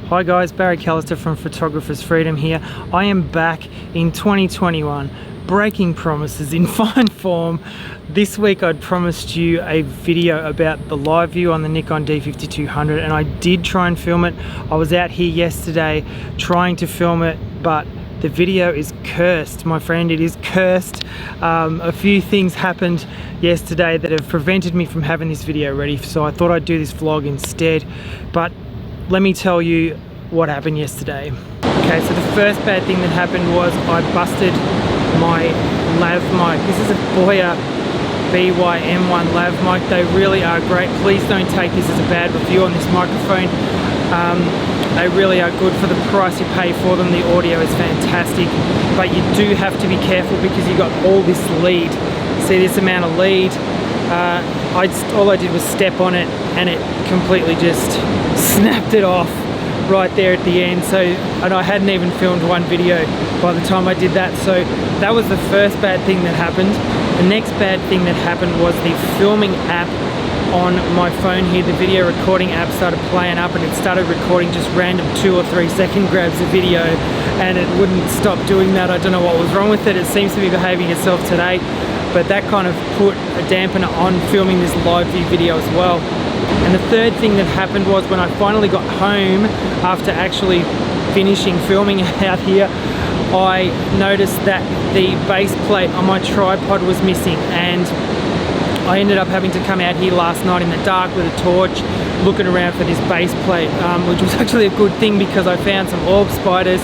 Hi guys, Barry Callister from Photographer's Freedom here. I am back in 2021, breaking promises in fine form. This week I'd promised you a video about the live view on the Nikon D5200, and I did try and film it. I was out here yesterday trying to film it, but the video is cursed, my friend. It is cursed. A few things happened yesterday that have prevented me from having this video ready, so I thought I'd do this vlog instead. But let me tell you what happened yesterday. Okay, so the first bad thing that happened was I busted my lav mic. This is a Boya BY-M1 lav mic. They really are great. Please don't take this as a bad review on this microphone. They really are good for the price you pay for them. The audio is fantastic, but you do have to be careful because you got all this lead. See this amount of lead? All I did was step on it and it completely just snapped it off right there at the end. And I hadn't even filmed one video by the time I did that. So that was the first bad thing that happened. The next bad thing that happened was the filming app on my phone here. The video recording app started playing up and it started recording just random 2 or 3 second grabs of video, and it wouldn't stop doing that. I don't know what was wrong with it. It seems to be behaving itself today, but that kind of put a dampener on filming this live view video as well. And the third thing that happened was when I finally got home after actually finishing filming out here, I noticed that the base plate on my tripod was missing, and I ended up having to come out here last night in the dark with a torch looking around for this base plate, which was actually a good thing because I found some orb spiders.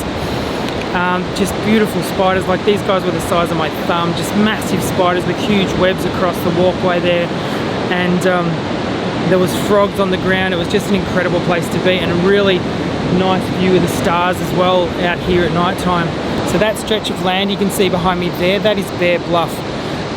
Just beautiful spiders. Like, these guys were the size of my thumb, just massive spiders with huge webs across the walkway there, and there was frogs on the ground. It was just an incredible place to be, and a really nice view of the stars as well out here at night time. So that stretch of land you can see behind me there, that is Bluff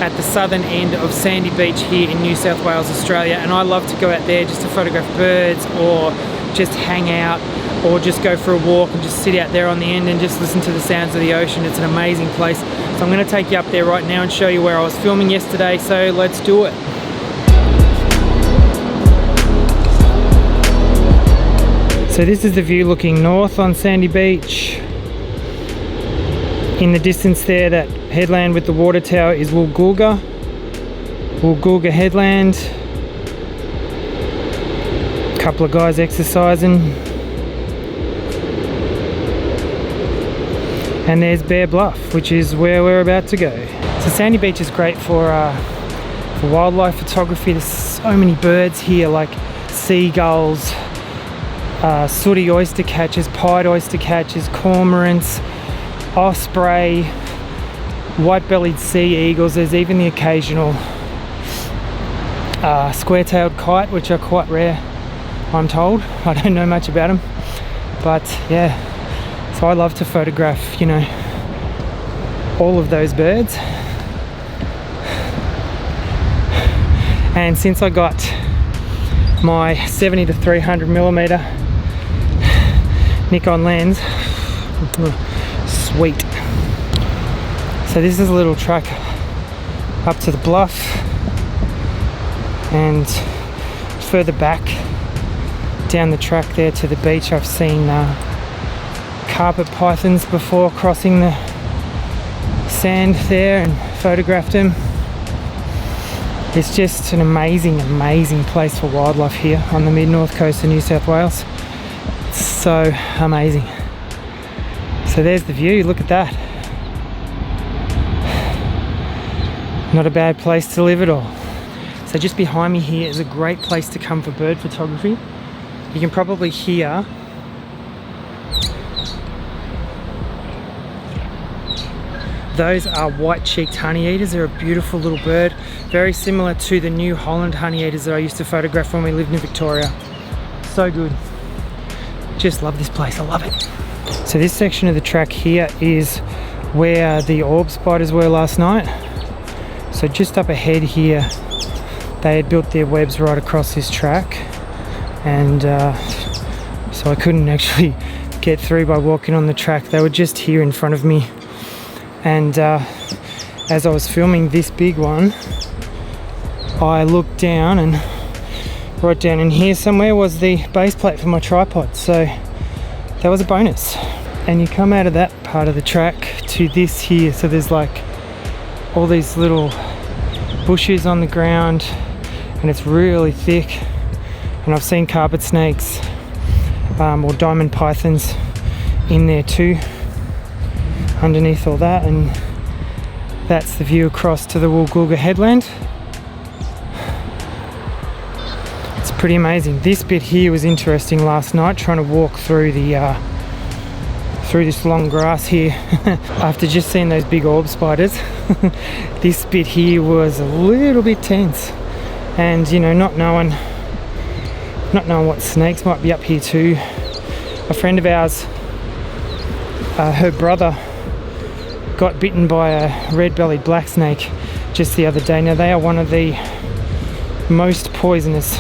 at the southern end of Sandy Beach here in New South Wales, Australia, and I love to go out there just to photograph birds or just hang out or just go for a walk and just sit out there on the end and just listen to the sounds of the ocean. It's an amazing place. So I'm going to take you up there right now and show you where I was filming yesterday, so let's do it. So this is the view looking north on Sandy Beach. In the distance there, that headland with the water tower is Woolgoolga headland. A couple of guys exercising. And there's Bluff, which is where we're about to go. So Sandy Beach is great for wildlife photography. There's so many birds here, like seagulls, sooty oyster catchers, pied oyster catchers, cormorants, osprey, white-bellied sea eagles. There's even the occasional square-tailed kite, which are quite rare, I'm told. I don't know much about them, but yeah. So I love to photograph, you know, all of those birds. And since I got my 70 to 300mm Nikon lens, sweet. So this is a little track up to the bluff, and further back down the track there to the beach I've seen carpet pythons before crossing the sand there and photographed them. It's just an amazing place for wildlife here on the mid-north coast of New South Wales. It's so amazing. So there's the view, look at that. Not a bad place to live at all. So just behind me here is a great place to come for bird photography. You can probably hear those are white-cheeked honeyeaters. They're a beautiful little bird, very similar to the New Holland honeyeaters that I used to photograph when we lived in Victoria. So good. Just love this place, I love it. So this section of the track here is where the orb spiders were last night. So just up ahead here, they had built their webs right across this track, and so I couldn't actually get through by walking on the track. They were just here in front of me, and as I was filming this big one, I looked down, and right down in here somewhere was the base plate for my tripod. So that was a bonus. And you come out of that part of the track to this here, so there's like all these little bushes on the ground, and it's really thick, and I've seen carpet snakes or diamond pythons in there too, underneath all that. And that's the view across to the Woolgoolga headland. It's pretty amazing. This bit here was interesting last night, trying to walk through the through this long grass here after just seeing those big orb spiders. This bit here was a little bit tense, and you know, not knowing what snakes might be up here too. A friend of ours, her brother got bitten by a red-bellied black snake just the other day. Now they are one of the most poisonous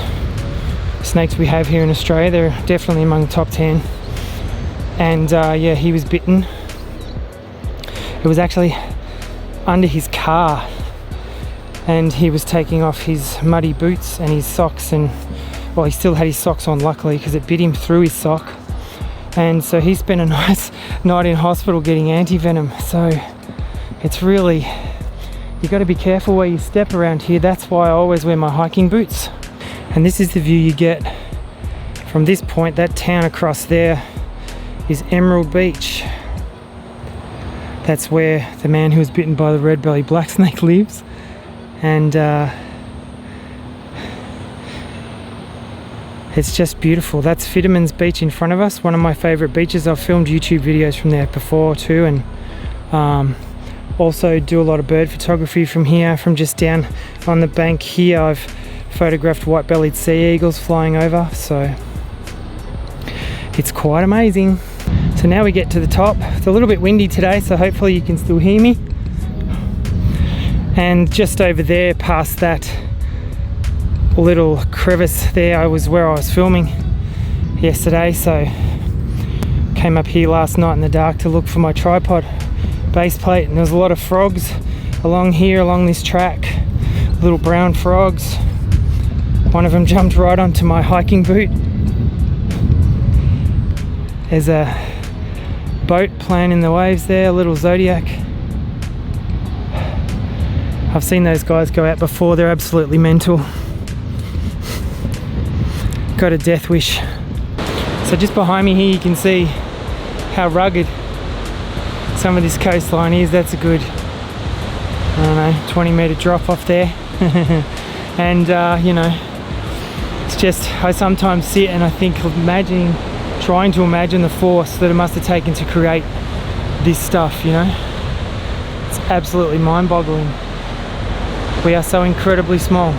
snakes we have here in Australia. They're definitely among the top 10. And yeah, he was bitten. It was actually under his car, and he was taking off his muddy boots and his socks, and well, he still had his socks on luckily, because it bit him through his sock. And so he spent a nice night in hospital getting anti-venom. So it's really, you got to be careful where you step around here. That's why I always wear my hiking boots. And this is the view you get from this point. That town across there is Emerald Beach. That's where the man who was bitten by the red-bellied black snake lives. And it's just beautiful. That's Fitterman's Beach in front of us, one of my favorite beaches. I've filmed YouTube videos from there before too, and also do a lot of bird photography from here. From just down on the bank here, I've photographed white-bellied sea eagles flying over, so it's quite amazing. So now we get to the top. It's a little bit windy today, so hopefully you can still hear me. And just over there, past that little crevice there, was where I was filming yesterday. So came up here last night in the dark to look for my tripod base plate, and there's a lot of frogs along here, along this track. Little brown frogs. One of them jumped right onto my hiking boot. There's a boat playing in the waves there, a little Zodiac. I've seen those guys go out before. They're absolutely mental. Got a death wish. So just behind me here you can see how rugged some of this coastline is. That's a good, I don't know, 20-meter drop off there. And you know, it's just, I sometimes sit and I think, trying to imagine the force that it must have taken to create this stuff, you know. It's absolutely mind-boggling. We are so incredibly small.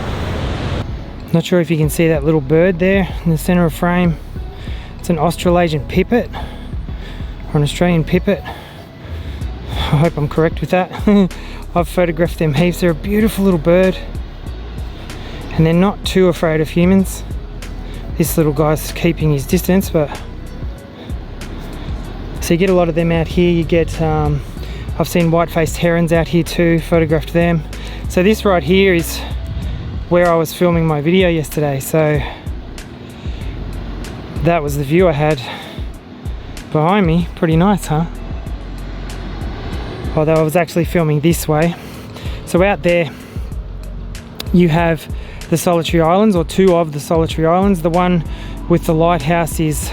Not sure if you can see that little bird there in the center of frame. It's an Australasian pipit, or an Australian pipit. I hope I'm correct with that. I've photographed them heaps. They're a beautiful little bird, and they're not too afraid of humans. This little guy's keeping his distance, but so you get a lot of them out here. You get, I've seen white-faced herons out here too, photographed them. So this right here is where I was filming my video yesterday. So that was the view I had behind me. Pretty nice, huh? Although I was actually filming this way. So out there you have the Solitary Islands, or two of the Solitary Islands. The one with the lighthouse is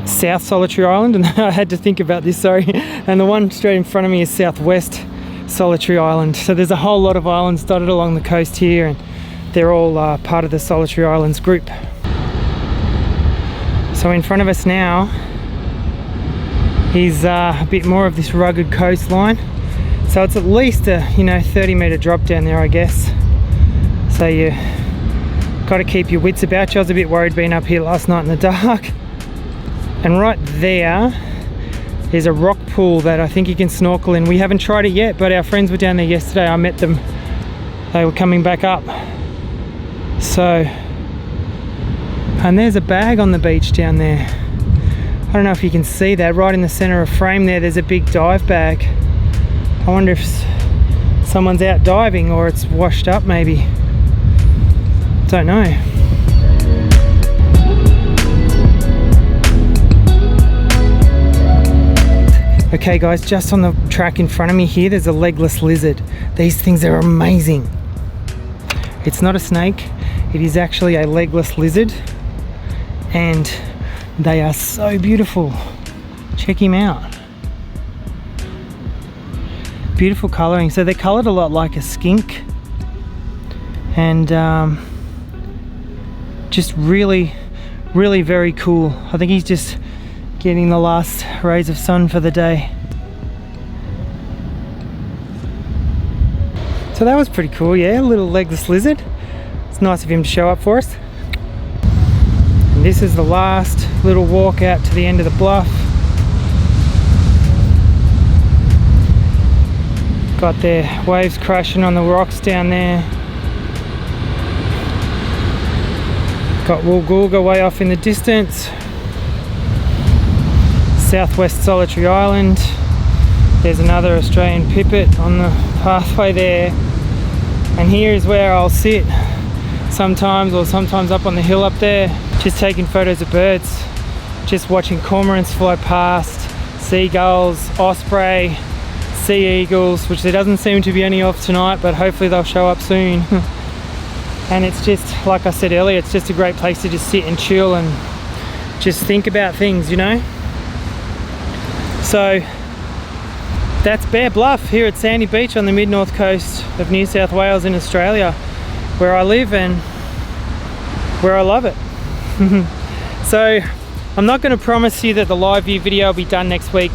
South Solitary Island, and I had to think about this, sorry. And the one straight in front of me is Southwest Solitary Island. So there's a whole lot of islands dotted along the coast here, and they're all part of the Solitary Islands group. So in front of us now is a bit more of this rugged coastline. So it's at least a 30-meter drop down there, I guess. So you got to keep your wits about you. I was a bit worried being up here last night in the dark. And right there is a rock pool that I think you can snorkel in. We haven't tried it yet, but our friends were down there yesterday. I met them. They were coming back up. So, and there's a bag on the beach down there. I don't know if you can see that. Right in the center of frame there's a big dive bag. I wonder if someone's out diving, or it's washed up maybe. Don't know. Okay guys, just on the track in front of me here, there's a legless lizard. These things are amazing. It's not a snake, it is actually a legless lizard, and they are so beautiful. Check him out. Beautiful coloring. So they're colored a lot like a skink, and just really very cool. I think he's just getting the last rays of sun for the day. So that was pretty cool, yeah, a little legless lizard. It's nice of him to show up for us. And this is the last little walk out to the end of the bluff. Got their waves crashing on the rocks down there. Got Woolgoolga way off in the distance. Southwest Solitary Island. There's another Australian pipit on the pathway there. And here is where I'll sit sometimes, or sometimes up on the hill up there, just taking photos of birds, just watching cormorants fly past, seagulls, osprey, sea eagles, which there doesn't seem to be any of tonight, but hopefully they'll show up soon. And it's just, like I said earlier, it's just a great place to just sit and chill and just think about things, you know? So that's Bear Bluff here at Sandy Beach on the mid-north coast of New South Wales in Australia, where I live and where I love it. So I'm not going to promise you that the live view video will be done next week.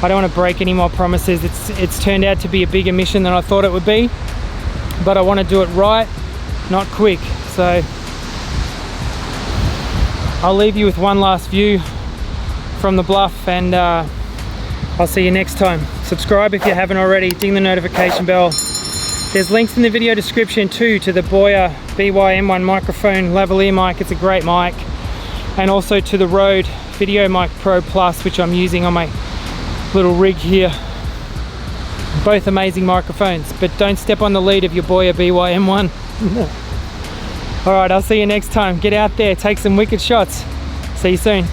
I don't want to break any more promises. It's turned out to be a bigger mission than I thought it would be, but I want to do it right, not quick. So I'll leave you with one last view from the bluff, and I'll see you next time. Subscribe if you haven't already, ding the notification bell. There's links in the video description too to the Boya BY-M1 microphone, lavalier mic, it's a great mic. And also to the Rode Video Mic Pro Plus, which I'm using on my little rig here. Both amazing microphones, but don't step on the lead of your Boya BY-M1. All right, I'll see you next time. Get out there, take some wicked shots. See you soon.